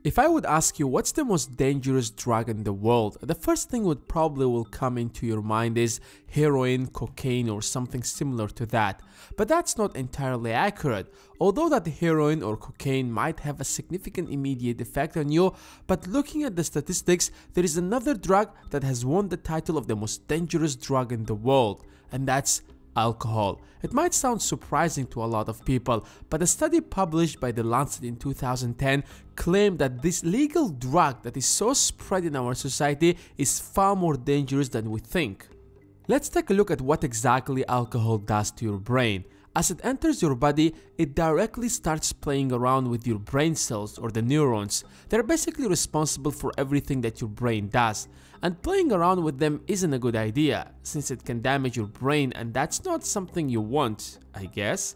If I would ask you what's the most dangerous drug in the world, the first thing would probably will come into your mind is heroin, cocaine, or something similar to that. But that's not entirely accurate. Although that heroin or cocaine might have a significant immediate effect on you, but looking at the statistics, there is another drug that has won the title of the most dangerous drug in the world, and that's alcohol. It might sound surprising to a lot of people, but a study published by The Lancet in 2010 claimed that this legal drug that is so spread in our society is far more dangerous than we think. Let's take a look at what exactly alcohol does to your brain. As it enters your body, it directly starts playing around with your brain cells or the neurons. They're basically responsible for everything that your brain does. And playing around with them isn't a good idea, since it can damage your brain, and that's not something you want, I guess.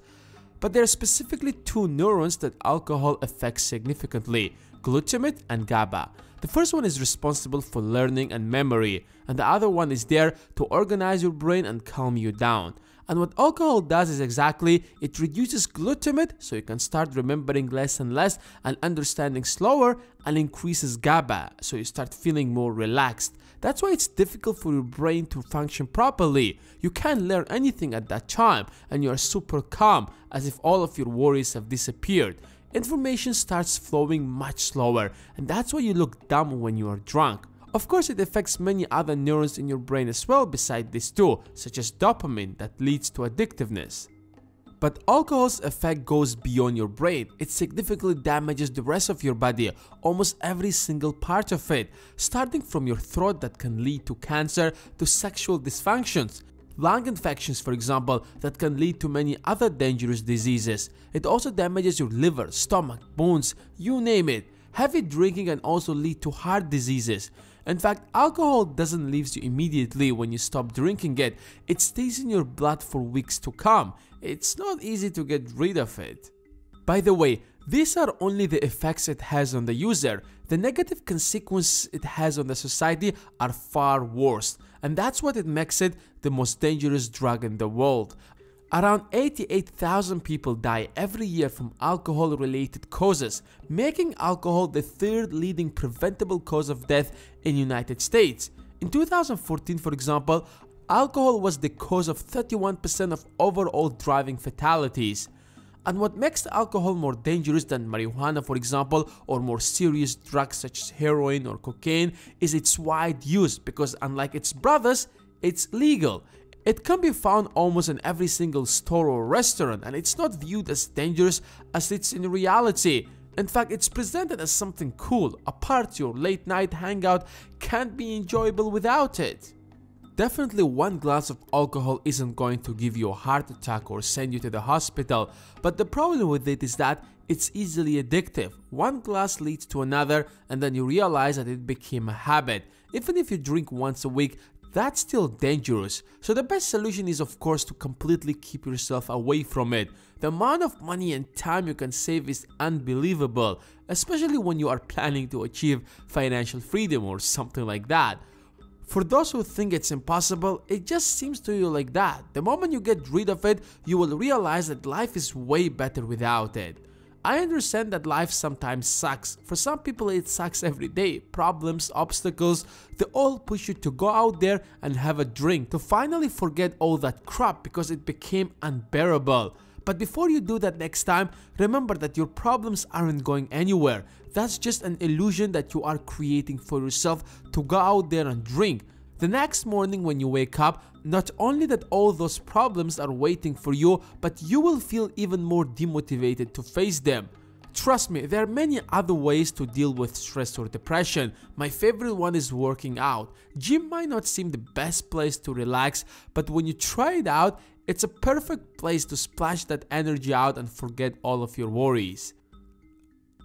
But there are specifically two neurons that alcohol affects significantly: glutamate and GABA. The first one is responsible for learning and memory, and the other one is there to organize your brain and calm you down. And what alcohol does is exactly, it reduces glutamate so you can start remembering less and less and understanding slower, and increases GABA so you start feeling more relaxed. That's why it's difficult for your brain to function properly. You can't learn anything at that time and you are super calm, as if all of your worries have disappeared. Information starts flowing much slower, and that's why you look dumb when you are drunk. Of course, it affects many other neurons in your brain as well beside these two, such as dopamine that leads to addictiveness. But alcohol's effect goes beyond your brain. It significantly damages the rest of your body, almost every single part of it, starting from your throat that can lead to cancer to sexual dysfunctions. Lung infections, for example, that can lead to many other dangerous diseases. It also damages your liver, stomach, bones, you name it. Heavy drinking can also lead to heart diseases. In fact, alcohol doesn't leave you immediately when you stop drinking it. It stays in your blood for weeks to come. It's not easy to get rid of it. By the way, these are only the effects it has on the user. The negative consequences it has on the society are far worse, and that's what it makes it the most dangerous drug in the world. Around 88,000 people die every year from alcohol-related causes, making alcohol the third leading preventable cause of death in the United States. In 2014, for example, alcohol was the cause of 31% of overall driving fatalities. And what makes alcohol more dangerous than marijuana, for example, or more serious drugs such as heroin or cocaine is its wide use, because unlike its brothers, it's legal. It can be found almost in every single store or restaurant, and it's not viewed as dangerous as it's in reality. In fact, it's presented as something cool. A party or late night hangout can't be enjoyable without it. Definitely one glass of alcohol isn't going to give you a heart attack or send you to the hospital, but the problem with it is that it's easily addictive. One glass leads to another, and then you realize that it became a habit. Even if you drink once a week, that's still dangerous. So the best solution is, of course, to completely keep yourself away from it. The amount of money and time you can save is unbelievable, especially when you are planning to achieve financial freedom or something like that. For those who think it's impossible, it just seems to you like that. The moment you get rid of it, you will realize that life is way better without it. I understand that life sometimes sucks. For some people it sucks every day. Problems, obstacles, they all push you to go out there and have a drink to finally forget all that crap because it became unbearable. But before you do that next time, remember that your problems aren't going anywhere. That's just an illusion that you are creating for yourself to go out there and drink. The next morning when you wake up, not only that all those problems are waiting for you, but you will feel even more demotivated to face them. Trust me, there are many other ways to deal with stress or depression. My favorite one is working out. Gym might not seem the best place to relax, but when you try it out, it's a perfect place to splash that energy out and forget all of your worries.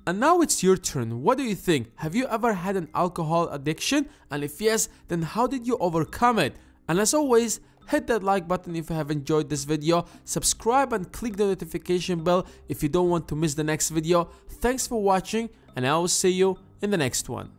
And now it's your turn. What do you think? Have you ever had an alcohol addiction? And if yes, then how did you overcome it? And as always, hit that like button if you have enjoyed this video, subscribe and click the notification bell if you don't want to miss the next video. Thanks for watching, and I will see you in the next one.